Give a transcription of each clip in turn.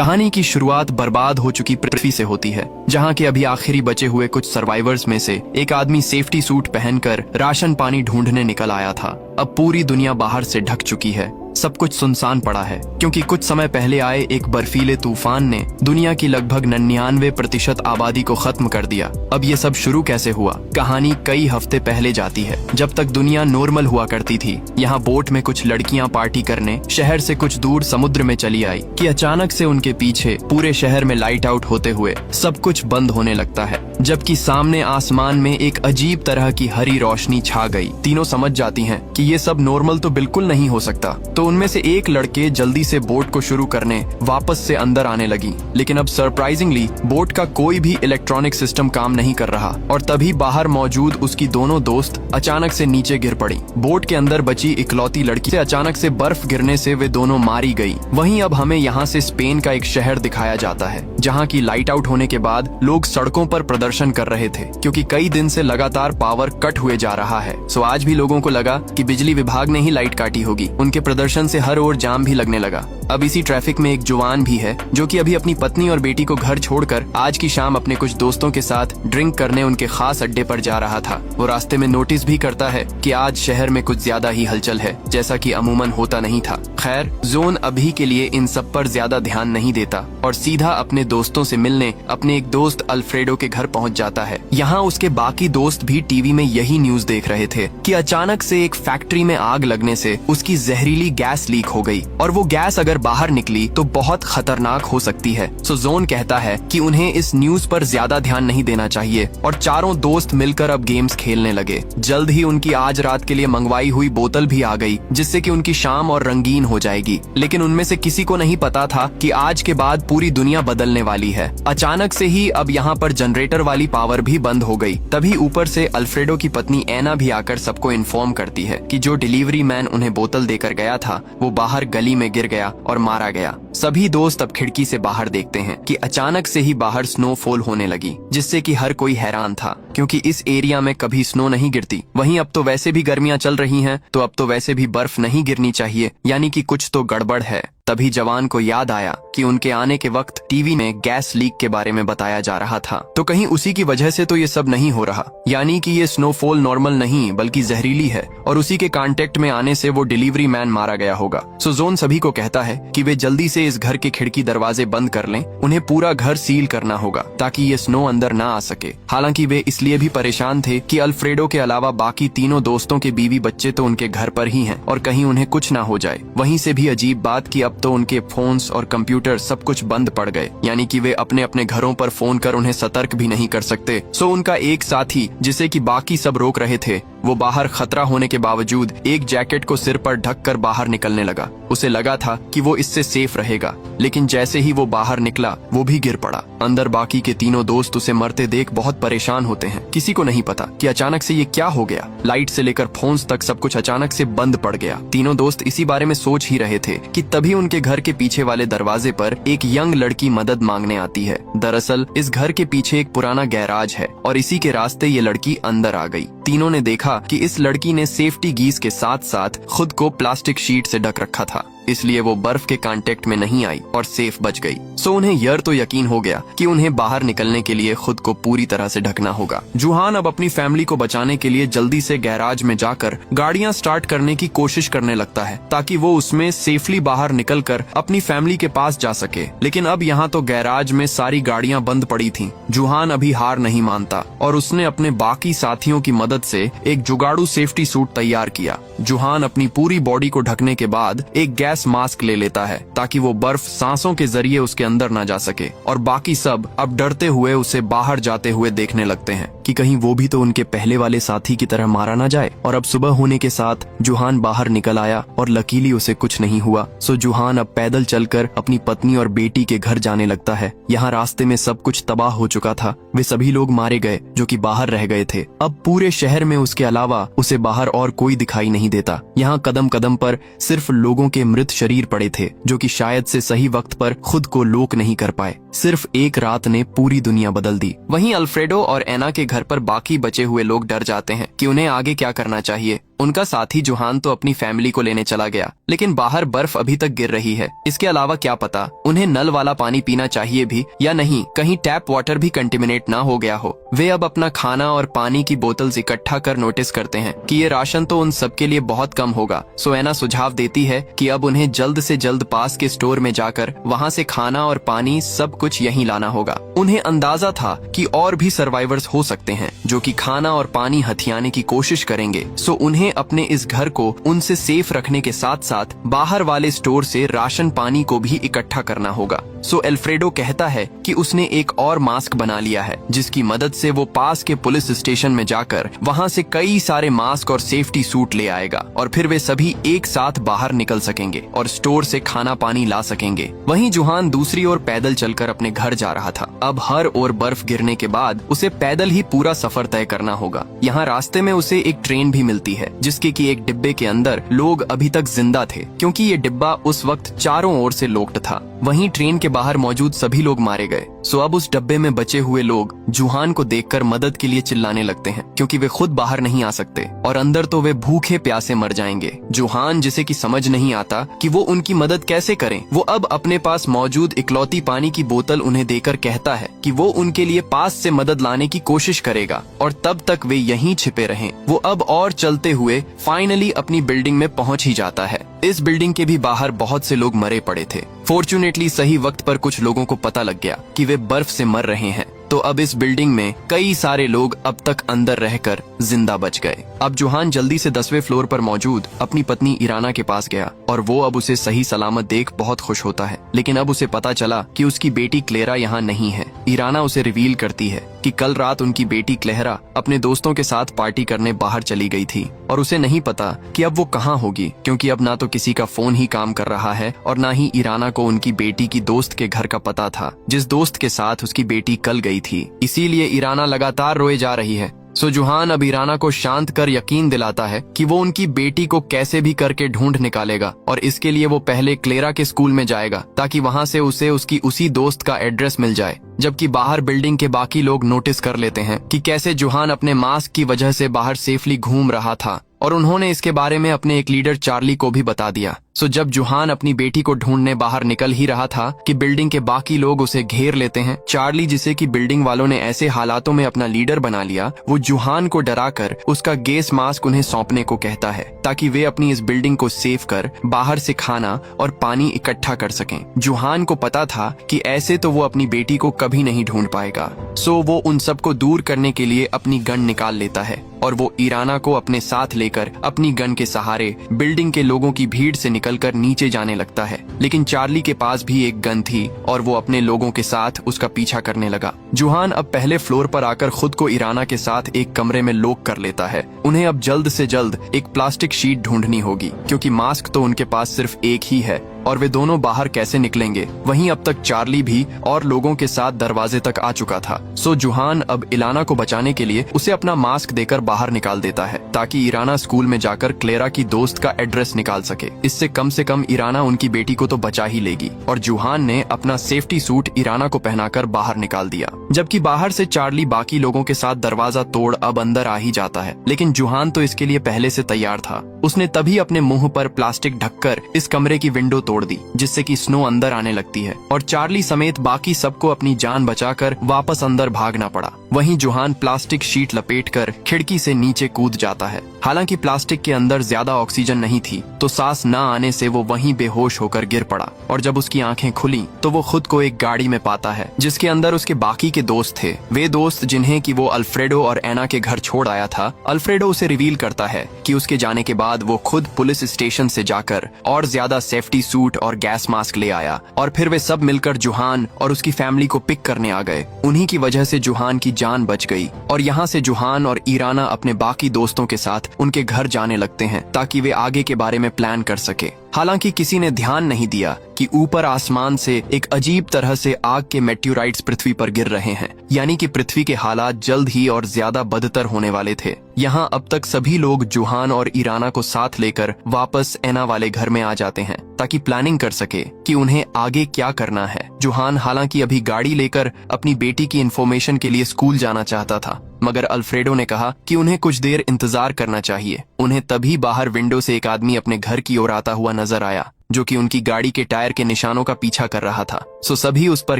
कहानी की शुरुआत बर्बाद हो चुकी पृथ्वी से होती है, जहाँ के अभी आखिरी बचे हुए कुछ सर्वाइवर्स में से एक आदमी सेफ्टी सूट पहनकर राशन पानी ढूंढने निकल आया था। अब पूरी दुनिया बाहर से ढक चुकी है, सब कुछ सुनसान पड़ा है, क्योंकि कुछ समय पहले आए एक बर्फीले तूफान ने दुनिया की लगभग 99% आबादी को खत्म कर दिया। अब ये सब शुरू कैसे हुआ? कहानी कई हफ्ते पहले जाती है, जब तक दुनिया नॉर्मल हुआ करती थी। यहाँ बोट में कुछ लड़कियां पार्टी करने शहर से कुछ दूर समुद्र में चली आई कि अचानक से उनके पीछे पूरे शहर में लाइट आउट होते हुए सब कुछ बंद होने लगता है, जबकि सामने आसमान में एक अजीब तरह की हरी रोशनी छा गई। तीनों समझ जाती हैं कि ये सब नॉर्मल तो बिल्कुल नहीं हो सकता, तो उनमें से एक लड़के जल्दी से बोट को शुरू करने वापस से अंदर आने लगी। लेकिन अब सरप्राइजिंगली बोट का कोई भी इलेक्ट्रॉनिक सिस्टम काम नहीं कर रहा, और तभी बाहर मौजूद उसकी दोनों दोस्त अचानक से नीचे गिर पड़ी। बोट के अंदर बची इकलौती लड़की से अचानक से बर्फ गिरने से वे दोनों मारी गई। वहीं अब हमें यहाँ से स्पेन का एक शहर दिखाया जाता है, जहाँ की लाइट आउट होने के बाद लोग सड़कों पर प्रदर्शन कर रहे थे, क्योंकि कई दिन से लगातार पावर कट हुए जा रहा है। सो आज भी लोगों को लगा कि बिजली विभाग ने ही लाइट काटी होगी। उनके प्रदर्शन से हर ओर जाम भी लगने लगा। अब इसी ट्रैफिक में एक जवान भी है, जो कि अभी अपनी पत्नी और बेटी को घर छोड़कर आज की शाम अपने कुछ दोस्तों के साथ ड्रिंक करने उनके खास अड्डे पर जा रहा था। वो रास्ते में नोटिस भी करता है कि आज शहर में कुछ ज्यादा ही हलचल है, जैसा कि अमूमन होता नहीं था। खैर, जोन अभी के लिए इन सब पर ज्यादा ध्यान नहीं देता और सीधा अपने दोस्तों से मिलने अपने एक दोस्त अल्फ्रेडो के घर पहुंच जाता है। यहाँ उसके बाकी दोस्त भी टीवी में यही न्यूज देख रहे थे कि अचानक से एक फैक्ट्री में आग लगने से उसकी जहरीली गैस लीक हो गई, और वो गैस अगर बाहर निकली तो बहुत खतरनाक हो सकती है। सो जोन कहता है कि उन्हें इस न्यूज पर ज्यादा ध्यान नहीं देना चाहिए, और चारों दोस्त मिलकर अब गेम्स खेलने लगे। जल्द ही उनकी आज रात के लिए मंगवाई हुई बोतल भी आ गई, जिससे कि उनकी शाम और रंगीन हो जाएगी। लेकिन उनमें से किसी को नहीं पता था कि आज के बाद पूरी दुनिया बदलने वाली है। अचानक से ही अब यहाँ पर जनरेटर वाली पावर भी बंद हो गई। तभी ऊपर से अल्फ्रेडो की पत्नी एना भी आकर सबको इन्फॉर्म करती है कि जो डिलीवरी मैन उन्हें बोतल देकर गया था वो बाहर गली में गिर गया और मारा गया। सभी दोस्त अब खिड़की से बाहर देखते हैं कि अचानक से ही बाहर स्नोफॉल होने लगी, जिससे कि हर कोई हैरान था, क्योंकि इस एरिया में कभी स्नो नहीं गिरती। वहीं अब तो वैसे भी गर्मियां चल रही हैं, तो अब तो वैसे भी बर्फ नहीं गिरनी चाहिए, यानी कि कुछ तो गड़बड़ है। तभी जवान को याद आया कि उनके आने के वक्त टीवी में गैस लीक के बारे में बताया जा रहा था, तो कहीं उसी की वजह से तो ये सब नहीं हो रहा, यानी कि ये स्नोफॉल नॉर्मल नहीं बल्कि जहरीली है, और उसी के कांटेक्ट में आने से वो डिलीवरी मैन मारा गया होगा। सो जोन सभी को कहता है कि वे जल्दी से इस घर के खिड़की दरवाजे बंद कर लें। उन्हें पूरा घर सील करना होगा ताकि ये स्नो अंदर ना आ सके। हालांकि वे इसलिए भी परेशान थे कि अल्फ्रेडो के अलावा बाकी तीनों दोस्तों के बीवी बच्चे तो उनके घर पर ही हैं, और कहीं उन्हें कुछ ना हो जाए। वहीं से भी अजीब बात कि अब तो उनके फोन्स और कंप्यूटर सब कुछ बंद पड़ गए, यानी कि वे अपने अपने घरों पर फोन कर उन्हें सतर्क भी नहीं कर सकते। सो उनका एक साथी, जिसे कि बाकी सब रोक रहे थे, वो बाहर खतरा होने के बावजूद एक जैकेट को सिर पर ढककर बाहर निकलने लगा। उसे लगा था कि वो इससे सेफ रहेगा, लेकिन जैसे ही वो बाहर निकला वो भी गिर पड़ा। अंदर बाकी के तीनों दोस्त उसे मरते देख बहुत परेशान होते हैं। किसी को नहीं पता कि अचानक से ये क्या हो गया। लाइट से लेकर फोन्स तक सब कुछ अचानक से बंद पड़ गया। तीनों दोस्त इसी बारे में सोच ही रहे थे कि तभी उनके घर के पीछे वाले दरवाजे पर एक यंग लड़की मदद मांगने आती है। दरअसल इस घर के पीछे एक पुराना गैराज है, और इसी के रास्ते ये लड़की अंदर आ गई। तीनों ने देखा कि इस लड़की ने सेफ्टी गीज के साथ साथ खुद को प्लास्टिक शीट से ढक रखा था, इसलिए वो बर्फ के कांटेक्ट में नहीं आई और सेफ बच गई। सो उन्हें यह तो यकीन हो गया कि उन्हें बाहर निकलने के लिए खुद को पूरी तरह से ढकना होगा। जुहान अब अपनी फैमिली को बचाने के लिए जल्दी से गैराज में जाकर गाड़ियां स्टार्ट करने की कोशिश करने लगता है, ताकि वो उसमें सेफली बाहर निकलकर अपनी फैमिली के पास जा सके। लेकिन अब यहाँ तो गैराज में सारी गाड़ियां बंद पड़ी थीं। जुहान अभी हार नहीं मानता और उसने अपने बाकी साथियों की मदद से एक जुगाड़ू सेफ्टी सूट तैयार किया। जुहान अपनी पूरी बॉडी को ढकने के बाद एक गैस मास्क ले लेता है, ताकि वो बर्फ सांसों के जरिए उसके अंदर ना जा सके, और बाकी सब अब डरते हुए उसे बाहर जाते हुए देखने लगते हैं कि कहीं वो भी तो उनके पहले वाले साथी की तरह मारा ना जाए। और अब सुबह होने के साथ जुहान बाहर निकल आया और लकीली उसे कुछ नहीं हुआ। सो जुहान अब पैदल चलकर अपनी पत्नी और बेटी के घर जाने लगता है। यहाँ रास्ते में सब कुछ तबाह हो चुका था। वे सभी लोग मारे गए जो कि बाहर रह गए थे। अब पूरे शहर में उसके अलावा उसे बाहर और कोई दिखाई नहीं देता। यहाँ कदम कदम पर सिर्फ लोगों के मृत शरीर पड़े थे, जो कि शायद से सही वक्त पर खुद को लोक नहीं कर पाए। सिर्फ एक रात ने पूरी दुनिया बदल दी। वहीं अल्फ्रेडो और एना के घर पर बाकी बचे हुए लोग डर जाते हैं कि उन्हें आगे क्या करना चाहिए। उनका साथी जुहान तो अपनी फैमिली को लेने चला गया, लेकिन बाहर बर्फ अभी तक गिर रही है। इसके अलावा क्या पता उन्हें नल वाला पानी पीना चाहिए भी या नहीं, कहीं टैप वाटर भी कंटेमिनेट ना हो गया हो। वे अब अपना खाना और पानी की बोतल्स इकट्ठा कर नोटिस करते हैं कि ये राशन तो उन सबके लिए बहुत कम होगा। सो एना सुझाव देती है कि अब उन्हें जल्द से जल्द पास के स्टोर में जाकर वहाँ से खाना और पानी सब कुछ यहीं लाना होगा। उन्हें अंदाजा था कि और भी सर्वाइवर्स हो सकते हैं जो कि खाना और पानी हथियाने की कोशिश करेंगे। सो उन्हें अपने इस घर को उनसे सेफ रखने के साथ साथ बाहर वाले स्टोर से राशन पानी को भी इकट्ठा करना होगा। सो अल्फ्रेडो कहता है कि उसने एक और मास्क बना लिया है जिसकी मदद से वो पास के पुलिस स्टेशन में जाकर वहाँ से कई सारे मास्क और सेफ्टी सूट ले आएगा और फिर वे सभी एक साथ बाहर निकल सकेंगे और स्टोर से खाना पानी ला सकेंगे। वहीं जुहान दूसरी ओर पैदल चलकर अपने घर जा रहा था। अब हर ओर बर्फ गिरने के बाद उसे पैदल ही पूरा सफर तय करना होगा। यहाँ रास्ते में उसे एक ट्रेन भी मिलती है जिसके कि एक डिब्बे के अंदर लोग अभी तक जिंदा थे, क्योंकि ये डिब्बा उस वक्त चारों ओर से लॉक्ड था। वहीं ट्रेन के बाहर मौजूद सभी लोग मारे गए। सो अब उस डब्बे में बचे हुए लोग जुहान को देखकर मदद के लिए चिल्लाने लगते हैं, क्योंकि वे खुद बाहर नहीं आ सकते और अंदर तो वे भूखे प्यासे मर जाएंगे। जुहान, जिसे कि समझ नहीं आता कि वो उनकी मदद कैसे करें, वो अब अपने पास मौजूद इकलौती पानी की बोतल उन्हें देकर कहता है कि वो उनके लिए पास से मदद लाने की कोशिश करेगा और तब तक वे यहीं छिपे रहें। वो अब और चलते हुए फाइनली अपनी बिल्डिंग में पहुंच ही जाता है। इस बिल्डिंग के भी बाहर बहुत से लोग मरे पड़े थे। फॉर्चुनेटली सही वक्त पर कुछ लोगों को पता लग गया कि वे बर्फ से मर रहे हैं, तो अब इस बिल्डिंग में कई सारे लोग अब तक अंदर रहकर जिंदा बच गए। अब जुहान जल्दी से 10वें फ्लोर पर मौजूद अपनी पत्नी इराना के पास गया और वो अब उसे सही सलामत देख बहुत खुश होता है। लेकिन अब उसे पता चला कि उसकी बेटी क्लेरा यहाँ नहीं है। इराना उसे रिवील करती है कि कल रात उनकी बेटी क्लेरा अपने दोस्तों के साथ पार्टी करने बाहर चली गई थी और उसे नहीं पता कि अब वो कहाँ होगी, क्योंकि अब ना तो किसी का फोन ही काम कर रहा है और ना ही इराना को उनकी बेटी की दोस्त के घर का पता था जिस दोस्त के साथ उसकी बेटी कल गई थी। इसीलिए इराना लगातार रोए जा रही है। सो जुहान अब इराना को शांत कर यकीन दिलाता है कि वो उनकी बेटी को कैसे भी करके ढूंढ निकालेगा और इसके लिए वो पहले क्लेरा के स्कूल में जाएगा ताकि वहाँ से उसे उसकी उसी दोस्त का एड्रेस मिल जाए। जबकि बाहर बिल्डिंग के बाकी लोग नोटिस कर लेते हैं कि कैसे जुहान अपने मास्क की वजह से बाहर सेफली घूम रहा था और उन्होंने इसके बारे में अपने एक लीडर चार्ली को भी बता दिया। सो जब जुहान अपनी बेटी को ढूंढने बाहर निकल ही रहा था कि बिल्डिंग के बाकी लोग उसे घेर लेते हैं। चार्ली, जिसे कि बिल्डिंग वालों ने ऐसे हालातों में अपना लीडर बना लिया, वो जुहान को डराकर उसका गैस मास्क उन्हें सौंपने को कहता है ताकि वे अपनी इस बिल्डिंग को सेव कर बाहर से खाना और पानी इकट्ठा कर सकें। जुहान को पता था कि ऐसे तो वो अपनी बेटी को कभी नहीं ढूंढ पाएगा। सो वो उन सबको दूर करने के लिए अपनी गन निकाल लेता है और वो इराना को अपने साथ लेकर अपनी गन के सहारे बिल्डिंग के लोगों की भीड़ से निकलकर नीचे जाने लगता है। लेकिन चार्ली के पास भी एक गन थी और वो अपने लोगों के साथ उसका पीछा करने लगा। जुहान अब पहले फ्लोर पर आकर खुद को इराना के साथ एक कमरे में लॉक कर लेता है। उन्हें अब जल्द से जल्द एक प्लास्टिक शीट ढूंढनी होगी, क्योंकि मास्क तो उनके पास सिर्फ एक ही है और वे दोनों बाहर कैसे निकलेंगे। वहीं अब तक चार्ली भी और लोगों के साथ दरवाजे तक आ चुका था। सो जुहान अब इलाना को बचाने के लिए उसे अपना मास्क देकर बाहर निकाल देता है ताकि इराना स्कूल में जाकर क्लेरा की दोस्त का एड्रेस निकाल सके। इससे कम से कम इराना उनकी बेटी को तो बचा ही लेगी। और जुहान ने अपना सेफ्टी सूट इराना को पहनाकर बाहर निकाल दिया। जबकि बाहर से चार्ली बाकी लोगों के साथ दरवाजा तोड़ अब अंदर आ ही जाता है। लेकिन जुहान तो इसके लिए पहले से तैयार था। उसने तभी अपने मुंह पर प्लास्टिक ढककर इस कमरे की विंडो तोड़ दी, जिससे कि स्नो अंदर आने लगती है और चार्ली समेत बाकी सबको अपनी जान बचाकर वापस अंदर भागना पड़ा। वहीं जुहान प्लास्टिक शीट लपेटकर खिड़की से नीचे कूद जाता है। हालांकि प्लास्टिक के अंदर ज्यादा ऑक्सीजन नहीं थी, तो सांस न आने से वो वहीं बेहोश होकर गिर पड़ा और जब उसकी आंखें खुली तो वो खुद को एक गाड़ी में पाता है जिसके अंदर उसके बाकी के दोस्त थे। वे दोस्त जिन्हें कि वो अल्फ्रेडो और एना के घर छोड़ आया था। अल्फ्रेडो उसे रिवील करता है कि उसके जाने के बाद वो खुद पुलिस स्टेशन से जाकर और ज्यादा सेफ्टी सूट और गैस मास्क ले आया और फिर वे सब मिलकर जुहान और उसकी फैमिली को पिक करने आ गए। उन्हीं की वजह से जुहान की जान बच गई और यहाँ से जुहान और इराना अपने बाकी दोस्तों के साथ उनके घर जाने लगते हैं ताकि वे आगे के बारे में प्लान कर सके। हालांकि किसी ने ध्यान नहीं दिया कि ऊपर आसमान से एक अजीब तरह से आग के मेट्योराइट्स पृथ्वी पर गिर रहे हैं, यानी कि पृथ्वी के हालात जल्द ही और ज्यादा बदतर होने वाले थे। यहाँ अब तक सभी लोग जुहान और ईराना को साथ लेकर वापस एना वाले घर में आ जाते हैं ताकि प्लानिंग कर सके कि उन्हें आगे क्या करना है। जुहान हालांकि अभी गाड़ी लेकर अपनी बेटी की इन्फॉर्मेशन के लिए स्कूल जाना चाहता था, मगर अल्फ्रेडो ने कहा कि उन्हें कुछ देर इंतजार करना चाहिए। उन्हें तभी बाहर विंडो से एक आदमी अपने घर की ओर आता हुआ नजर आया, जो कि उनकी गाड़ी के टायर के निशानों का पीछा कर रहा था। सो सभी उस पर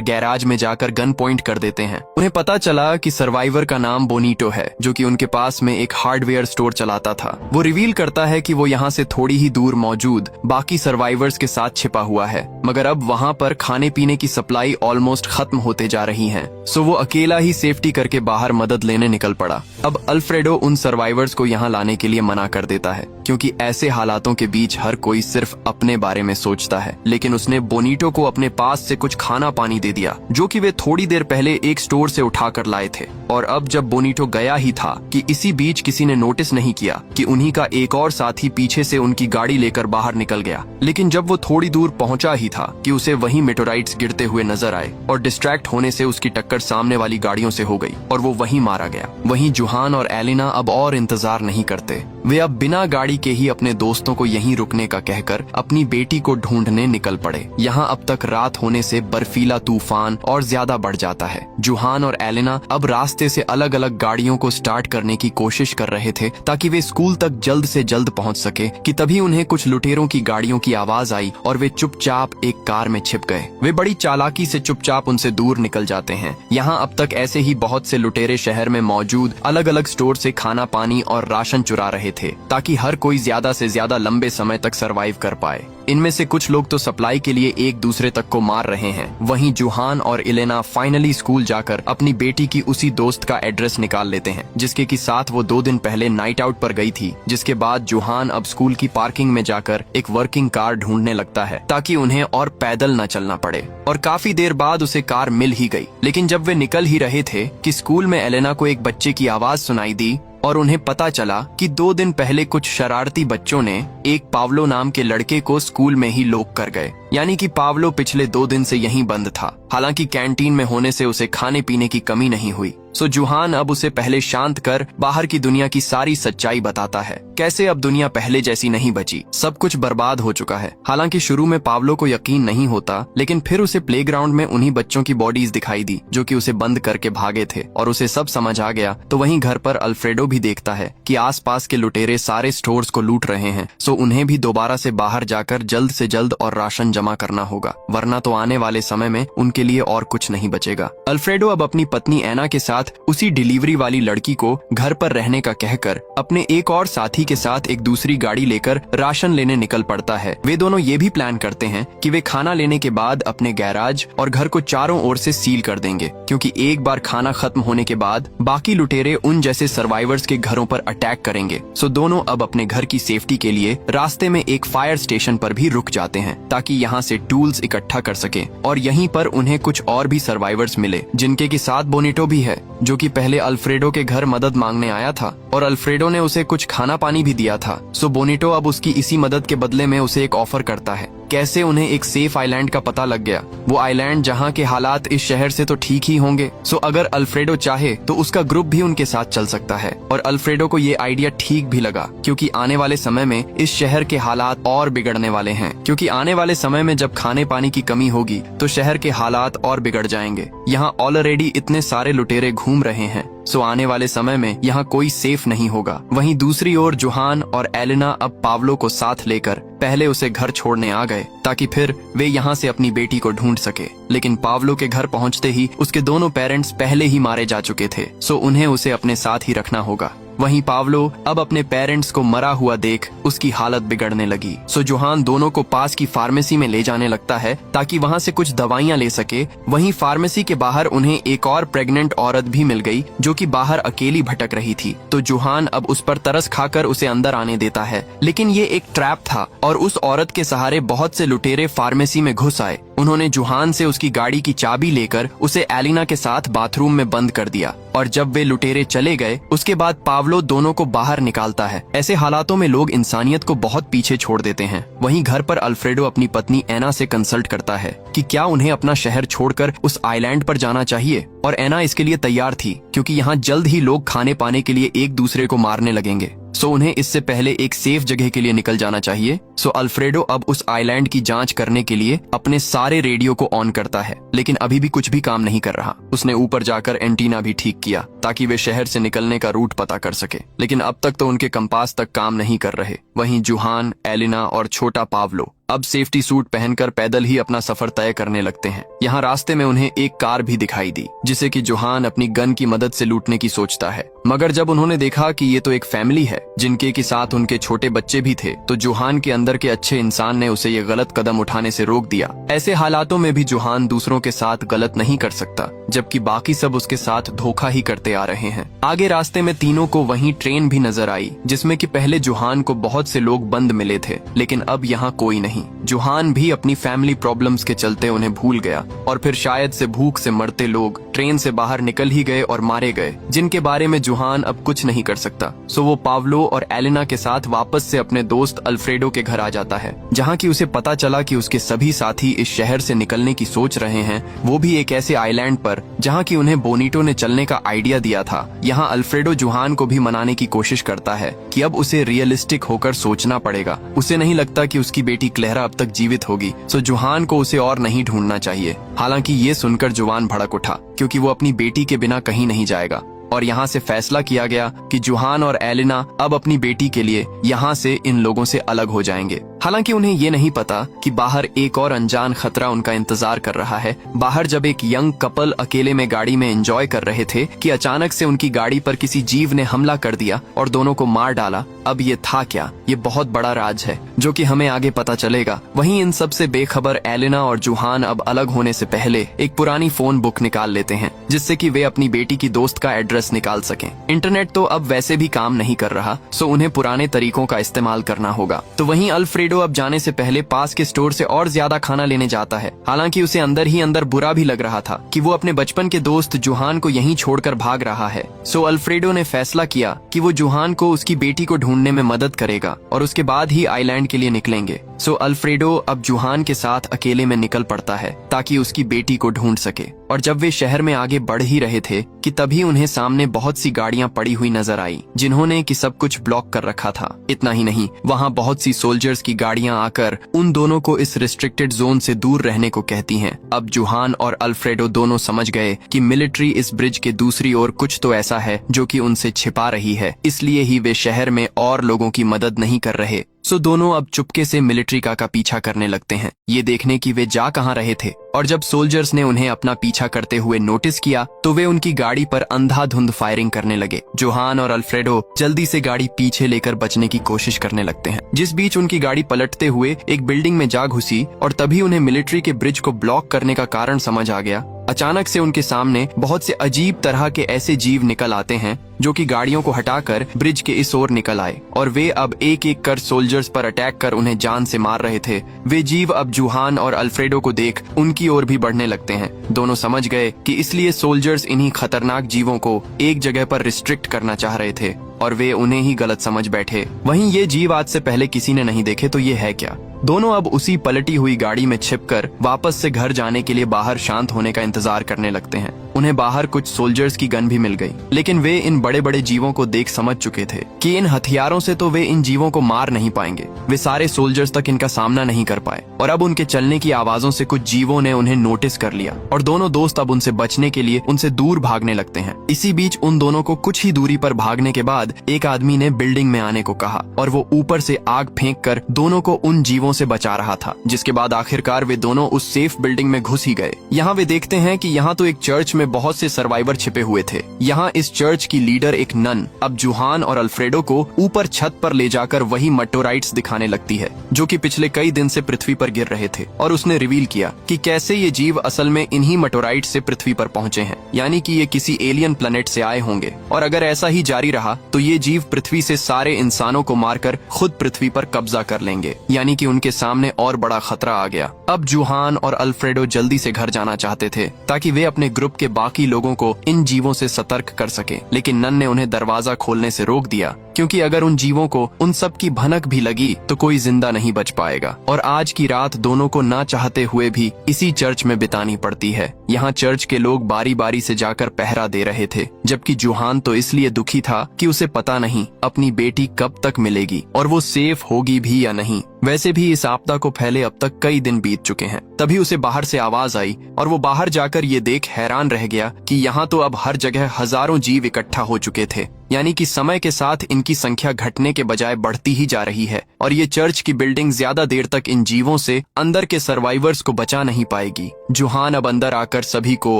गैराज में जाकर गन पॉइंट कर देते हैं। उन्हें पता चला कि सर्वाइवर का नाम बोनीटो है, जो कि उनके पास में एक हार्डवेयर स्टोर चलाता था। वो रिवील करता है कि वो यहाँ से थोड़ी ही दूर मौजूद बाकी सर्वाइवर्स के साथ छिपा हुआ है, मगर अब वहाँ पर खाने पीने की सप्लाई ऑलमोस्ट खत्म होते जा रही है। सो वो अकेला ही सेफ्टी करके बाहर मदद लेने निकल पड़ा। अब अल्फ्रेडो उन सर्वाइवर्स को यहाँ लाने के लिए मना कर देता है, क्योंकि ऐसे हालातों के बीच हर कोई सिर्फ अपने बारे में सोचता है। लेकिन उसने बोनीटो को अपने पास से कुछ खाना पानी दे दिया, जो कि वे थोड़ी देर पहले एक स्टोर से उठाकर लाए थे। और अब जब बोनीटो गया ही था कि इसी बीच किसी ने नोटिस नहीं किया कि उन्हीं का एक और साथी पीछे से उनकी गाड़ी लेकर बाहर निकल गया। लेकिन जब वो थोड़ी दूर पहुंचा ही था कि उसे वहीं मेटोराइट्स गिरते हुए नजर आए और डिस्ट्रैक्ट होने से उसकी टक्कर सामने वाली गाड़ियों से हो गई और वो वहीं मारा गया। वहीं जुहान और एलिना अब और इंतजार नहीं करते। वे अब बिना गाड़ी के ही अपने दोस्तों को यहीं रुकने का कहकर अपनी बेटी को ढूंढने निकल पड़े। यहाँ अब तक रात होने से बर्फीला तूफान और ज्यादा बढ़ जाता है। जुहान और एलिना अब रास्ते से अलग अलग गाड़ियों को स्टार्ट करने की कोशिश कर रहे थे ताकि वे स्कूल तक जल्द से जल्द पहुंच सके कि तभी उन्हें कुछ लुटेरों की गाड़ियों की आवाज आई और वे चुपचाप एक कार में छिप गए। वे बड़ी चालाकी से चुपचाप उनसे दूर निकल जाते हैं। यहाँ अब तक ऐसे ही बहुत से लुटेरे शहर में मौजूद अलग अलग स्टोर से खाना पानी और राशन चुरा रहे थे ताकि हर कोई ज्यादा से ज्यादा लंबे समय तक सरवाइव कर पाए। इनमें से कुछ लोग तो सप्लाई के लिए एक दूसरे तक को मार रहे हैं। वहीं जुहान और इलेना फाइनली स्कूल जाकर अपनी बेटी की उसी दोस्त का एड्रेस निकाल लेते हैं, जिसके की साथ वो 2 दिन पहले नाइट आउट पर गई थी। जिसके बाद जुहान अब स्कूल की पार्किंग में जाकर एक वर्किंग कार ढूंढने लगता है ताकि उन्हें और पैदल न चलना पड़े। और काफी देर बाद उसे कार मिल ही गई। लेकिन जब वे निकल ही रहे थे कि स्कूल में एलेना को एक बच्चे की आवाज सुनाई दी और उन्हें पता चला कि 2 दिन पहले कुछ शरारती बच्चों ने एक पावलो नाम के लड़के को स्कूल में ही लॉक कर गए। यानी कि पावलो पिछले 2 दिन से यहीं बंद था। हालांकि कैंटीन में होने से उसे खाने पीने की कमी नहीं हुई। सो जुहान अब उसे पहले शांत कर बाहर की दुनिया की सारी सच्चाई बताता है। कैसे अब दुनिया पहले जैसी नहीं बची, सब कुछ बर्बाद हो चुका है। हालांकि शुरू में पावलो को यकीन नहीं होता, लेकिन फिर उसे प्लेग्राउंड में उन्हीं बच्चों की बॉडीज दिखाई दी जो कि उसे बंद करके भागे थे और उसे सब समझ आ गया। तो वहीं घर पर अल्फ्रेडो भी देखता है कि आसपास के लुटेरे सारे स्टोर्स को लूट रहे हैं। सो उन्हें भी दोबारा से बाहर जाकर जल्द से जल्द और राशन जमा करना होगा, वरना तो आने वाले समय में उनके लिए और कुछ नहीं बचेगा। अल्फ्रेडो अब अपनी पत्नी एना के साथ उसी डिलीवरी वाली लड़की को घर पर रहने का कहकर अपने एक और साथी के साथ एक दूसरी गाड़ी लेकर राशन लेने निकल पड़ता है। वे दोनों ये भी प्लान करते हैं कि वे खाना लेने के बाद अपने गैराज और घर को चारों ओर से सील कर देंगे, क्योंकि एक बार खाना खत्म होने के बाद बाकी लुटेरे उन जैसे सर्वाइवर्स के घरों पर अटैक करेंगे। सो दोनों अब अपने घर की सेफ्टी के लिए रास्ते में एक फायर स्टेशन पर भी रुक जाते हैं ताकि यहाँ से टूल्स इकट्ठा कर सके। और यहीं पर उन्हें कुछ और भी सर्वाइवर्स मिले, जिनके के साथ बोनीटो भी है, जो कि पहले अल्फ्रेडो के घर मदद मांगने आया था और अल्फ्रेडो ने उसे कुछ खाना पानी भी दिया था। सो बोनीटो अब उसकी इसी मदद के बदले में उसे एक ऑफर करता है। कैसे उन्हें एक सेफ आइलैंड का पता लग गया, वो आइलैंड जहाँ के हालात इस शहर से तो ठीक ही होंगे। सो अगर अल्फ्रेडो चाहे तो उसका ग्रुप भी उनके साथ चल सकता है। और अल्फ्रेडो को ये आइडिया ठीक भी लगा, क्योंकि आने वाले समय में इस शहर के हालात और बिगड़ने वाले हैं। क्योंकि आने वाले समय में जब खाने पानी की कमी होगी तो शहर के हालात और बिगड़ जाएंगे। यहाँ ऑलरेडी इतने सारे लुटेरे घूम रहे हैं, सो आने वाले समय में यहाँ कोई सेफ नहीं होगा। वहीं दूसरी ओर जुहान और एलिना अब पावलो को साथ लेकर पहले उसे घर छोड़ने आ गए ताकि फिर वे यहाँ से अपनी बेटी को ढूंढ सके। लेकिन पावलो के घर पहुँचते ही उसके दोनों पेरेंट्स पहले ही मारे जा चुके थे। सो उन्हें उसे अपने साथ ही रखना होगा। वहीं पावलो अब अपने पेरेंट्स को मरा हुआ देख उसकी हालत बिगड़ने लगी। सो जुहान दोनों को पास की फार्मेसी में ले जाने लगता है ताकि वहां से कुछ दवाइयां ले सके। वहीं फार्मेसी के बाहर उन्हें एक और प्रेग्नेंट औरत भी मिल गई जो कि बाहर अकेली भटक रही थी। तो जुहान अब उस पर तरस खाकर उसे अंदर आने देता है, लेकिन ये एक ट्रैप था और उस औरत के सहारे बहुत से लुटेरे फार्मेसी में घुस आए उन्होंने जुहान से उसकी गाड़ी की चाबी लेकर उसे एलिना के साथ बाथरूम में बंद कर दिया और जब वे लुटेरे चले गए उसके बाद पावलो दोनों को बाहर निकालता है। ऐसे हालातों में लोग इंसानियत को बहुत पीछे छोड़ देते हैं। वहीं घर पर अल्फ्रेडो अपनी पत्नी एना से कंसल्ट करता है कि क्या उन्हें अपना शहर छोड़कर उस आइलैंड पर जाना चाहिए, और एना इसके लिए तैयार थी क्योंकि यहाँ जल्द ही लोग खाने पाने के लिए एक दूसरे को मारने लगेंगे। सो उन्हें इससे पहले एक सेफ जगह के लिए निकल जाना चाहिए। सो अल्फ्रेडो अब उस आइलैंड की जांच करने के लिए अपने सारे रेडियो को ऑन करता है, लेकिन अभी भी कुछ भी काम नहीं कर रहा। उसने ऊपर जाकर एंटीना भी ठीक किया ताकि वे शहर से निकलने का रूट पता कर सके, लेकिन अब तक तो उनके कंपास तक काम नहीं कर रहे। वहीं जुहान, एलिना और छोटा पावलो अब सेफ्टी सूट पहनकर पैदल ही अपना सफर तय करने लगते हैं। यहाँ रास्ते में उन्हें एक कार भी दिखाई दी जिसे कि जुहान अपनी गन की मदद से लूटने की सोचता है, मगर जब उन्होंने देखा कि ये तो एक फैमिली है जिनके के साथ उनके छोटे बच्चे भी थे, तो जुहान के अंदर के अच्छे इंसान ने उसे ये गलत कदम उठाने से रोक दिया। ऐसे हालातों में भी जुहान दूसरों के साथ गलत नहीं कर सकता, जबकि बाकी सब उसके साथ धोखा ही करते आ रहे हैं। आगे रास्ते में तीनों को वहीं ट्रेन भी नजर आई जिसमें कि पहले जुहान को बहुत से लोग बंद मिले थे, लेकिन अब यहाँ कोई नहीं। जुहान भी अपनी फैमिली प्रॉब्लम्स के चलते उन्हें भूल गया और फिर शायद से भूख से मरते लोग ट्रेन से बाहर निकल ही गए और मारे गए, जिनके बारे में जुहान अब कुछ नहीं कर सकता। सो वो पावलो और एलिना के साथ वापस से अपने दोस्त अल्फ्रेडो के घर आ जाता है, जहाँ की उसे पता चला कि उसके सभी साथी इस शहर से निकलने की सोच रहे हैं, वो भी एक ऐसे आइलैंड पर जहाँ की उन्हें बोनीटो ने चलने का आइडिया दिया था। यहाँ अल्फ्रेडो जुहान को भी मनाने की कोशिश करता है कि अब उसे रियलिस्टिक होकर सोचना पड़ेगा। उसे नहीं लगता कि उसकी बेटी क्लेरा अब तक जीवित होगी, सो जुहान को उसे और नहीं ढूंढना चाहिए। हालांकि ये सुनकर जुहान भड़क उठा क्योंकि वो अपनी बेटी के बिना कहीं नहीं जाएगा, और यहाँ से फैसला किया गया कि जुहान और एलिना अब अपनी बेटी के लिए यहाँ से इन लोगों से अलग हो जाएंगे। हालांकि उन्हें ये नहीं पता कि बाहर एक और अनजान खतरा उनका इंतजार कर रहा है। बाहर जब एक यंग कपल अकेले में गाड़ी में एंजॉय कर रहे थे कि अचानक से उनकी गाड़ी पर किसी जीव ने हमला कर दिया और दोनों को मार डाला। अब ये था क्या? ये बहुत बड़ा राज है जो कि हमें आगे पता चलेगा। वहीं इन सब से बेखबर एलिना और जुहान अब अलग होने से पहले एक पुरानी फोन बुक निकाल लेते हैं जिससे कि वे अपनी बेटी की दोस्त का एड्रेस निकाल सकें। इंटरनेट तो अब वैसे भी काम नहीं कर रहा, सो उन्हें पुराने तरीकों का इस्तेमाल करना होगा। तो वहीं अल्फ्रेडो अब जाने से पहले पास के स्टोर से और ज्यादा खाना लेने जाता है। हालांकि उसे अंदर ही अंदर बुरा भी लग रहा था कि वो अपने बचपन के दोस्त जुहान को यहीं छोड़कर भाग रहा है। सो अल्फ्रेडो ने फैसला किया कि वो जुहान को उसकी बेटी को ढूंढने में मदद करेगा और उसके बाद ही आइलैंड के लिए निकलेंगे। सो अल्फ्रेडो अब जुहान के साथ अकेले में निकल पड़ता है ताकि उसकी बेटी को ढूंढ सके। और जब वे शहर में आगे बढ़ ही रहे थे कि तभी उन्हें सामने बहुत सी गाड़ियां पड़ी हुई नजर आई जिन्होंने कि सब कुछ ब्लॉक कर रखा था। इतना ही नहीं, वहां बहुत सी सोल्जर्स की गाड़ियां आकर उन दोनों को इस रिस्ट्रिक्टेड जोन से दूर रहने को कहती हैं। अब जुहान और अल्फ्रेडो दोनों समझ गए कि मिलिट्री इस ब्रिज के दूसरी ओर कुछ तो ऐसा है जो कि उनसे छिपा रही है, इसलिए ही वे शहर में और लोगों की मदद नहीं कर रहे। सो दोनों अब चुपके से मिलिट्री का पीछा करने लगते हैं, ये देखने की वे जा कहां रहे थे। और जब सोल्जर्स ने उन्हें अपना पीछा करते हुए नोटिस किया तो वे उनकी गाड़ी पर अंधाधुंध फायरिंग करने लगे। जुहान और अल्फ्रेडो जल्दी से गाड़ी पीछे लेकर बचने की कोशिश करने लगते हैं, जिस बीच उनकी गाड़ी पलटते हुए एक बिल्डिंग में जा घुसी और तभी उन्हें मिलिट्री के ब्रिज को ब्लॉक करने का कारण समझ आ गया। अचानक से उनके सामने बहुत से अजीब तरह के ऐसे जीव निकल आते हैं जो कि गाड़ियों को हटाकर ब्रिज के इस ओर निकल आए और वे अब एक एक कर सोल्जर्स पर अटैक कर उन्हें जान से मार रहे थे। वे जीव अब जुहान और अल्फ्रेडो को देख उनकी ओर भी बढ़ने लगते हैं। दोनों समझ गए कि इसलिए सोल्जर्स इन्हीं खतरनाक जीवों को एक जगह पर रिस्ट्रिक्ट करना चाह रहे थे और वे उन्हें ही गलत समझ बैठे। वहीं ये जीव आज से पहले किसी ने नहीं देखे, तो ये है क्या? दोनों अब उसी पलटी हुई गाड़ी में छिपकर वापस से घर जाने के लिए बाहर शांत होने का इंतजार करने लगते हैं। उन्हें बाहर कुछ सोल्जर्स की गन भी मिल गई, लेकिन वे इन बड़े बड़े जीवों को देख समझ चुके थे कि इन हथियारों से तो वे इन जीवों को मार नहीं पाएंगे। वे सारे सोल्जर्स तक इनका सामना नहीं कर पाए और अब उनके चलने की आवाजों से कुछ जीवों ने उन्हें नोटिस कर लिया और दोनों दोस्त अब उनसे बचने के लिए उनसे दूर भागने लगते हैं। इसी बीच उन दोनों को कुछ ही दूरी पर भागने के बाद एक आदमी ने बिल्डिंग में आने को कहा और वो ऊपर से आग फेंक कर दोनों को उन जीवों से बचा रहा था, जिसके बाद आखिरकार वे दोनों उस सेफ बिल्डिंग में घुस ही गए। यहाँ वे देखते हैं कि यहाँ तो एक चर्च में में बहुत से सर्वाइवर छिपे हुए थे। यहाँ इस चर्च की लीडर एक नन अब जूहान और अल्फ्रेडो को ऊपर छत पर ले जाकर वही मटोराइट्स दिखाने लगती है जो कि पिछले कई दिन से पृथ्वी पर गिर रहे थे, और उसने रिवील किया कि कैसे ये जीव असल में इन्हीं मटोराइट्स से पृथ्वी पर पहुंचे हैं, यानी कि ये किसी एलियन प्लेनेट से आए होंगे। और अगर ऐसा ही जारी रहा तो ये जीव पृथ्वी से सारे इंसानों को मारकर खुद पृथ्वी पर कब्जा कर लेंगे, यानी कि उनके सामने और बड़ा खतरा आ गया। अब जूहान और अल्फ्रेडो जल्दी से घर जाना चाहते थे ताकि वे अपने ग्रुप के बाकी लोगों को इन जीवों से सतर्क कर सके, लेकिन नन ने उन्हें दरवाजा खोलने से रोक दिया, क्योंकि अगर उन जीवों को उन सब की भनक भी लगी तो कोई जिंदा नहीं बच पाएगा। और आज की रात दोनों को ना चाहते हुए भी इसी चर्च में बितानी पड़ती है। यहाँ चर्च के लोग बारी बारी से जाकर पहरा दे रहे थे, जबकि जूहान तो इसलिए दुखी था कि उसे पता नहीं अपनी बेटी कब तक मिलेगी और वो सेफ होगी भी या नहीं। वैसे भी इस आपदा को फैले अब तक कई दिन बीत चुके हैं। तभी उसे बाहर से आवाज आई और वो बाहर जाकर ये देख हैरान रह गया कि यहाँ तो अब हर जगह हजारों जीव इकट्ठा हो चुके थे, यानी कि समय के साथ इनकी संख्या घटने के बजाय बढ़ती ही जा रही है, और ये चर्च की बिल्डिंग ज्यादा देर तक इन जीवों से अंदर के सर्वाइवर्स को बचा नहीं पाएगी। जूहान अब अंदर आकर सभी को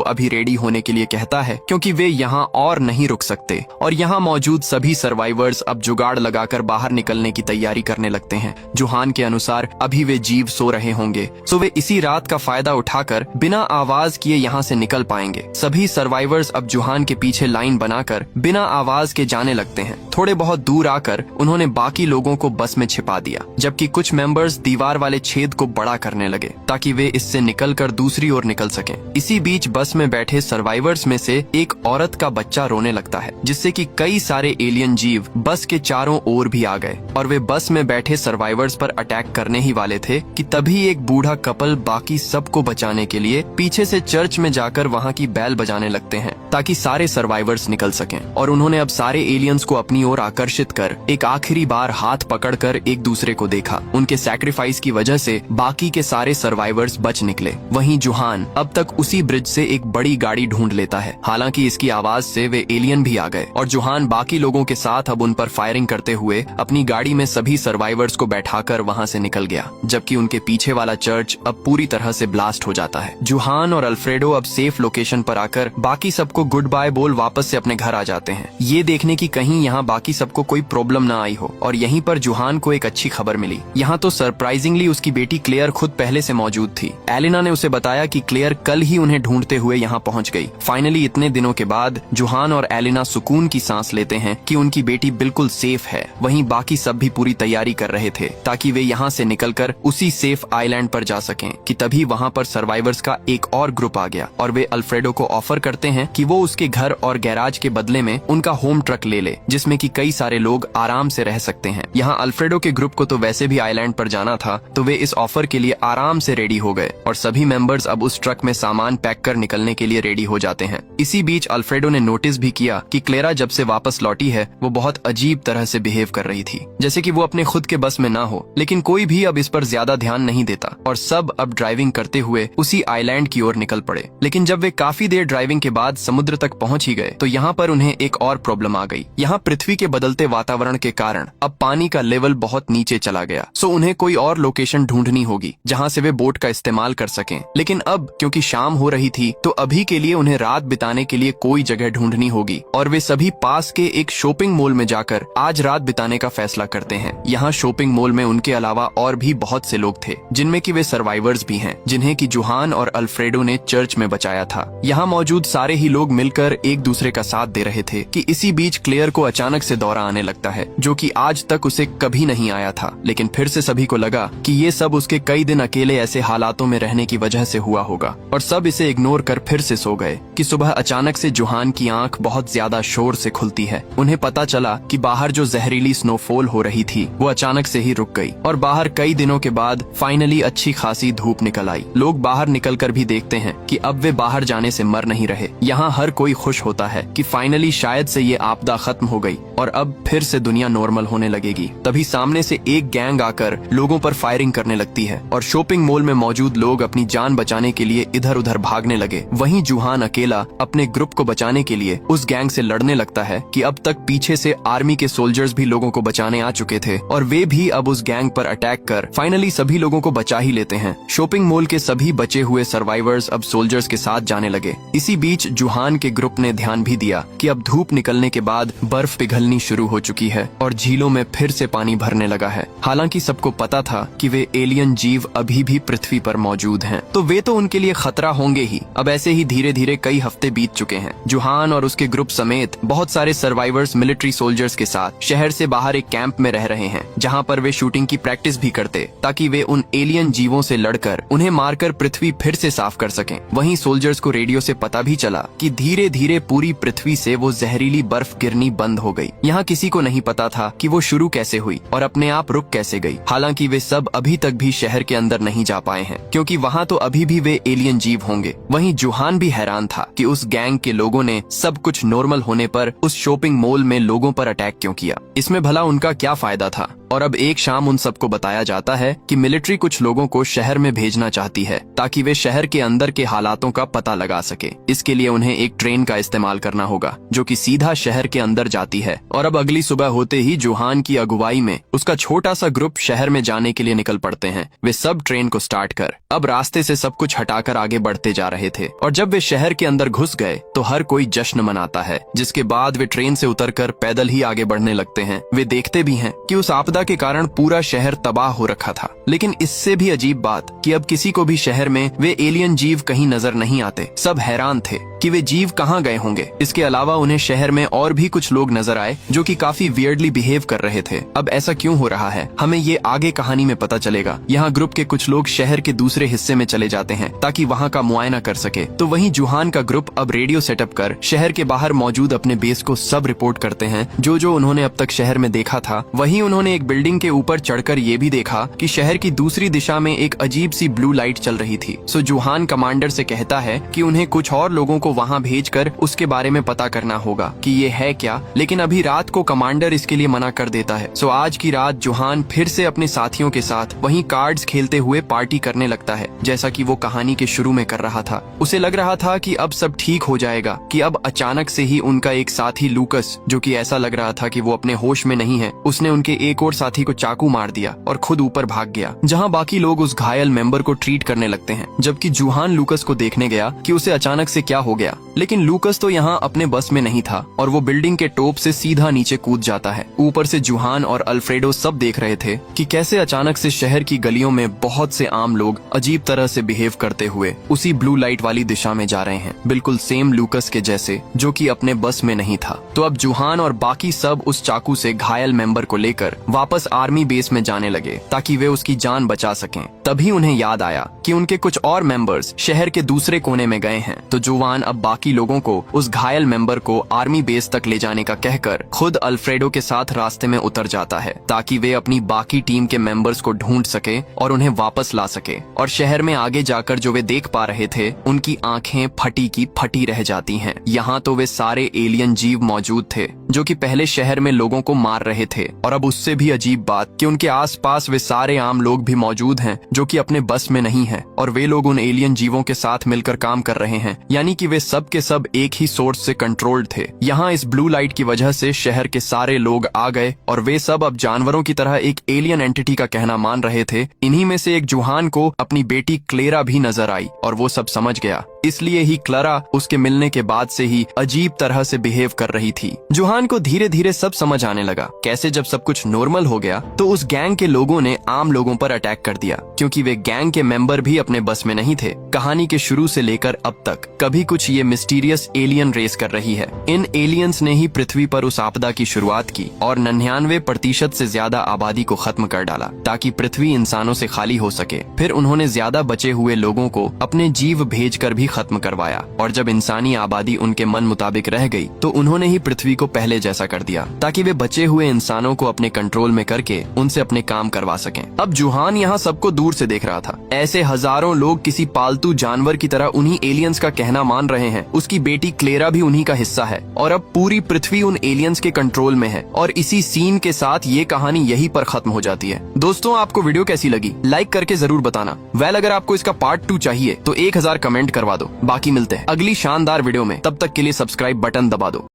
अभी रेडी होने के लिए कहता है, क्योंकि वे यहाँ और नहीं रुक सकते, और यहाँ मौजूद सभी सर्वाइवर्स अब जुगाड़ लगाकर बाहर निकलने की तैयारी करने लगते हैं। जूहान के अनुसार अभी वे जीव सो रहे होंगे, सो वे इसी रात का फायदा उठाकर बिना आवाज किए यहाँ से निकल पाएंगे। सभी सर्वाइवर्स अब जूहान के पीछे लाइन बनाकर बिना आवाज के जाने लगते हैं। थोड़े बहुत दूर आकर उन्होंने बाकी लोगों को बस में छिपा दिया, जबकि कुछ मेंबर्स दीवार वाले छेद को बड़ा करने लगे ताकि वे इससे निकलकर दूसरी ओर निकल सकें। इसी बीच बस में बैठे सर्वाइवर्स में से एक औरत का बच्चा रोने लगता है, जिससे कि कई सारे एलियन जीव बस के चारों ओर भी आ गए और वे बस में बैठे सर्वाइवर्स पर अटैक करने ही वाले थे कि तभी एक बूढ़ा कपल बाकी सबको बचाने के लिए पीछे से चर्च में जाकर वहाँ की बैल बजाने लगते हैं ताकि सारे सर्वाइवर्स निकल सकें। और उन्होंने अब सारे एलियंस को अपनी ओर आकर्षित कर एक आखिरी बार हाथ पकड़कर एक दूसरे को देखा। उनके सैक्रिफाइस की वजह से बाकी के सारे सर्वाइवर्स बच निकले। वहीं जूहान अब तक उसी ब्रिज से एक बड़ी गाड़ी ढूंढ लेता है, हालांकि इसकी आवाज से वे एलियन भी आ गए और जूहान बाकी लोगों के साथ अब उन पर फायरिंग करते हुए अपनी गाड़ी में सभी सर्वाइवर्स को बैठाकर वहां से निकल गया, जबकि उनके पीछे वाला चर्च अब पूरी तरह से ब्लास्ट हो जाता है। जूहान और अल्फ्रेडो अब सेफ लोकेशन पर आकर बाकी सबको गुड बाय बोल वापस से अपने घर आ जाते हैं, ये देखने की कहीं यहाँ बाकी सबको कोई प्रॉब्लम ना आई हो। और यहीं पर जूहान को एक अच्छी खबर मिली। यहाँ तो सरप्राइजिंगली उसकी बेटी क्लेयर खुद पहले से मौजूद थी। एलिना ने उसे बताया कि क्लेयर कल ही उन्हें ढूंढते हुए यहाँ पहुँच गई। फाइनली इतने दिनों के बाद जूहान और एलिना सुकून की सांस लेते हैं कि उनकी बेटी बिल्कुल सेफ है। वहीं बाकी सब भी पूरी तैयारी कर रहे थे ताकि वे यहाँ से निकलकर उसी सेफ आइलैंड पर जा सकें कि तभी वहाँ पर सर्वाइवर्स का एक और ग्रुप आ गया और वे अल्फ्रेडो को ऑफर करते हैं कि वो उसके घर और गैराज के बदले में उनका होम ट्रक ले ले, जिसमें कि कई सारे लोग आराम से रह सकते हैं। यहाँ अल्फ्रेडो के ग्रुप को तो वैसे भी आइलैंड पर जाना था, तो वे इस ऑफर के लिए आराम से रेडी हो गए और सभी मेंबर्स अब उस ट्रक में सामान पैक कर निकलने के लिए रेडी हो जाते हैं। इसी बीच अल्फ्रेडो ने नोटिस भी किया कि क्लेरा जब से वापस लौटी है वो बहुत अजीब तरह से बिहेव कर रही थी, जैसे कि वो अपने खुद के बस में ना हो। लेकिन कोई भी अब इस पर ज्यादा ध्यान नहीं देता और सब अब ड्राइविंग करते हुए उसी आइलैंड की ओर निकल पड़े। लेकिन जब वे काफी देर ड्राइविंग के बाद समुद्र तक पहुंच ही गए तो यहाँ पर उन्हें एक और प्रॉब्लम आ गई। यहाँ पृथ्वी के बदलते वातावरण के कारण अब पानी का लेवल बहुत नीचे चला गया, सो उन्हें कोई और लोकेशन ढूंढनी होगी जहाँ से वे बोट का इस्तेमाल कर सकें। लेकिन अब क्योंकि शाम हो रही थी तो अभी के लिए उन्हें रात बिताने के लिए कोई जगह ढूंढनी होगी और वे सभी पास के एक शॉपिंग मॉल में जाकर आज रात बिताने का फैसला करते हैं। यहाँ शॉपिंग मॉल में उनके अलावा और भी बहुत से लोग थे, जिनमें कि वे सर्वाइवर्स भी हैं, जिन्हें कि जूहान और अल्फ्रेडो ने चर्च में बचाया था। यहाँ मौजूद सारे ही लोग मिलकर एक दूसरे का साथ दे रहे थे कि इसी बीच क्लेयर को अचानक से दौरा आने लगता है, जो कि आज तक उसे कभी नहीं आया था। लेकिन फिर से सभी को लगा कि ये सब उसके कई दिन अकेले ऐसे हालातों में रहने की वजह से हुआ होगा और सब इसे इग्नोर कर फिर से सो गए कि सुबह अचानक से जूहान की आंख बहुत ज्यादा शोर से खुलती है। उन्हें पता चला कि बाहर जो जहरीली स्नोफॉल हो रही थी वो अचानक से ही रुक गई और बाहर कई दिनों के बाद फाइनली अच्छी खासी धूप निकल आई। लोग बाहर निकलकर भी देखते हैं कि अब वे बाहर जाने से मर नहीं रहे। यहाँ हर कोई खुश होता है कि फाइनली शायद से ये आपदा खत्म हो गई और अब फिर से दुनिया नॉर्मल होने लगेगी। तभी सामने से एक गैंग आकर लोगों पर फायरिंग करने लगती है और शॉपिंग मॉल में मौजूद लोग अपनी जान बचाने के लिए इधर उधर भागने लगे। वहीं जुहान अकेला अपने ग्रुप को बचाने के लिए उस गैंग से लड़ने लगता है कि अब तक पीछे से आर्मी के सोल्जर्स भी लोगों को बचाने आ चुके थे और वे भी अब उस गैंग पर अटैक कर फाइनली सभी लोगों को बचा ही लेते हैं। शॉपिंग मॉल के सभी बचे हुए सर्वाइवर्स अब सोल्जर्स के साथ जाने लगे। इसी बीच जुहान के ग्रुप ने ध्यान भी दिया कि अब धूप निकलने के बाद बर्फ पिघलनी शुरू हो चुकी है और झीलों में फिर से पानी भरने लगा है। हालांकि सबको पता था कि वे एलियन जीव अभी भी पृथ्वी पर मौजूद हैं, तो वे तो उनके लिए खतरा होंगे ही। अब ऐसे ही धीरे धीरे कई हफ्ते बीत चुके हैं। जुहान और उसके ग्रुप समेत बहुत सारे सर्वाइवर्स मिलिट्री सोल्जर्स के साथ शहर से बाहर एक कैंप में रह रहे हैं, जहां पर वे शूटिंग की प्रैक्टिस भी करते ताकि वे उन एलियन जीवों से लड़कर उन्हें मारकर पृथ्वी फिर से साफ कर सकें। वहीं सोल्जर्स को रेडियो से पता भी चला कि धीरे धीरे पूरी पृथ्वी से वो जहरीली बर्फ गिरनी बंद हो गई। यहाँ किसी को नहीं पता था कि वो शुरू कैसे हुई और अपने आप रुक कैसे गई। हालांकि वे सब अभी तक भी शहर के अंदर नहीं जा पाए हैं, क्योंकि वहाँ तो अभी भी वे एलियन जीव होंगे। वहीं जुहान भी हैरान था कि उस गैंग के लोगों ने सब कुछ नॉर्मल होने पर उस शॉपिंग मॉल में लोगों पर अटैक क्यों किया, इसमें भला उनका क्या फायदा था। और अब एक शाम उन सबको बताया जाता है कि मिलिट्री कुछ लोगों को शहर में भेजना चाहती है ताकि वे शहर के अंदर के हालातों का पता लगा सके। इसके लिए उन्हें एक ट्रेन का इस्तेमाल करना होगा जो कि सीधा शहर के अंदर जाती है। और अब अगली सुबह होते ही जुहान की अगुवाई में उसका छोटा सा ग्रुप शहर में जाने के लिए निकल पड़ते हैं। वे सब ट्रेन को स्टार्ट कर अब रास्ते से सब कुछ हटाकर आगे बढ़ते जा रहे थे और जब वे शहर के अंदर घुस गए तो हर कोई जश्न मनाता है। जिसके बाद वे ट्रेन से उतरकर पैदल ही आगे बढ़ने लगते हैं। वे देखते भी हैं कि उस आपदा के कारण पूरा शहर तबाह हो रखा था। लेकिन इससे भी अजीब बात कि अब किसी को भी शहर में वे एलियन जीव कहीं नजर नहीं आते। सब हैरान थे कि वे जीव कहाँ गए होंगे। इसके अलावा उन्हें शहर में और भी कुछ लोग नजर आए जो कि काफी वियर्डली बिहेव कर रहे थे। अब ऐसा क्यों हो रहा है, हमें ये आगे कहानी में पता चलेगा। यहाँ ग्रुप के कुछ लोग शहर के दूसरे हिस्से में चले जाते हैं ताकि वहाँ का मुआयना कर सके। तो वहीं जुहान का ग्रुप अब रेडियो सेटअप कर शहर के बाहर मौजूद अपने बेस को सब रिपोर्ट करते हैं जो उन्होंने अब तक शहर में देखा था। वहीं उन्होंने एक बिल्डिंग के ऊपर चढ़कर ये भी देखा कि शहर की दूसरी दिशा में एक अजीब सी ब्लू लाइट चल रही थी। सो जुहान कमांडर से कहता है कि उन्हें कुछ और लोगों को वहाँ भेजकर उसके बारे में पता करना होगा कि ये है क्या। लेकिन अभी रात को कमांडर इसके लिए मना कर देता है। सो आज की रात जुहान फिर से अपने साथियों के साथ वहीं कार्ड्स खेलते हुए पार्टी करने लगता है, जैसा कि वो कहानी के शुरू में कर रहा था। उसे लग रहा था कि अब सब ठीक हो जाएगा कि अब अचानक से ही उनका एक साथी लूकस, जो कि ऐसा लग रहा था कि वो अपने होश में नहीं है, उसने उनके एक और साथी को चाकू मार दिया और खुद ऊपर भाग गया, जहां बाकी लोग उस घायल मेंबर को ट्रीट करने लगते हैं। जबकि जुहान लूकस को देखने गया कि उसे अचानक से क्या हो गया, लेकिन लूकस तो यहाँ अपने बस में नहीं था और वो बिल्डिंग के टॉप से सीधा नीचे कूद जाता है। ऊपर से जुहान और अल्फ्रेडो सब देख रहे थे कि कैसे अचानक से शहर की गलियों में बहुत से आम लोग अजीब तरह से बिहेव करते हुए उसी ब्लू लाइट वाली दिशा में जा रहे हैं, बिल्कुल सेम लूकस के जैसे, जो कि अपने बस में नहीं था। तो अब जुहान और बाकी सब उस चाकू से घायल मेंबर को लेकर वापस आर्मी बेस में जाने लगे ताकि वे उसकी जान बचा सकें। तभी उन्हें याद आया कि उनके कुछ और मेंबर्स शहर के दूसरे कोने में गए हैं। तो जुहान अब बाकी लोगों को उस घायल मेंबर को आर्मी बेस तक ले जाने का कहकर खुद अल्फ्रेडो के साथ रास्ते में उतर जाता है ताकि वे अपनी बाकी टीम के मेंबर्स को ढूंढ सके और उन्हें वापस ला सके। और शहर में आगे जाकर जो वे देख पा रहे थे, उनकी आंखें फटी की फटी रह जाती हैं। यहाँ तो वे सारे एलियन जीव मौजूद थे जो कि पहले शहर में लोगों को मार रहे थे। और अब उससे भी अजीब बात कि उनके आसपास वे सारे आम लोग भी मौजूद हैं जो कि अपने बस में नहीं है और वे लोग उन एलियन जीवों के साथ मिलकर काम कर रहे हैं, यानी कि वे सब के सब एक ही सोर्स से कंट्रोल्ड थे। यहाँ इस ब्लू लाइट की वजह से शहर के सारे लोग आ गए और वे सब अब जानवरों की तरह एक एलियन एंटिटी का कहना मान रहे थे। इन्हीं में से एक जुहान को अपनी बेटी क्लेरा भी नजर आई और वो सब समझ गया, इसलिए ही क्लारा उसके मिलने के बाद से ही अजीब तरह से बिहेव कर रही थी। जुहान को धीरे धीरे सब समझ आने लगा कैसे जब सब कुछ नॉर्मल हो गया तो उस गैंग के लोगों ने आम लोगों पर अटैक कर दिया, क्योंकि वे गैंग के मेंबर भी अपने बस में नहीं थे। कहानी के शुरू से लेकर अब तक कभी कुछ ये मिस्टीरियस एलियन रेस कर रही है। इन एलियंस ने ही पृथ्वी पर उस आपदा की शुरुआत की और 99% से ज्यादा आबादी को खत्म कर डाला ताकि पृथ्वी इंसानों से खाली हो सके। फिर उन्होंने ज्यादा बचे हुए लोगों को अपने जीव भेजकर भी खत्म करवाया, और जब इंसानी आबादी उनके मन मुताबिक रह गई तो उन्होंने ही पृथ्वी को पहले जैसा कर दिया, ताकि वे बचे हुए इंसानों को अपने कंट्रोल में करके उनसे अपने काम करवा सकें। अब जूहान यहाँ सबको दूर से देख रहा था। ऐसे हजारों लोग किसी पालतू जानवर की तरह उन्हीं एलियंस का कहना मान रहे हैं। उसकी बेटी क्लेरा भी उन्हीं का हिस्सा है और अब पूरी पृथ्वी उन एलियंस के कंट्रोल में है। और इसी सीन के साथ ये कहानी यहीं पर खत्म हो जाती है। दोस्तों, आपको वीडियो कैसी लगी लाइक करके जरूर बताना। वेल, अगर आपको इसका पार्ट 2 चाहिए तो 1000 कमेंट करवा दो। बाकी मिलते हैं अगली शानदार वीडियो में, तब तक के लिए सब्सक्राइब बटन दबा दो।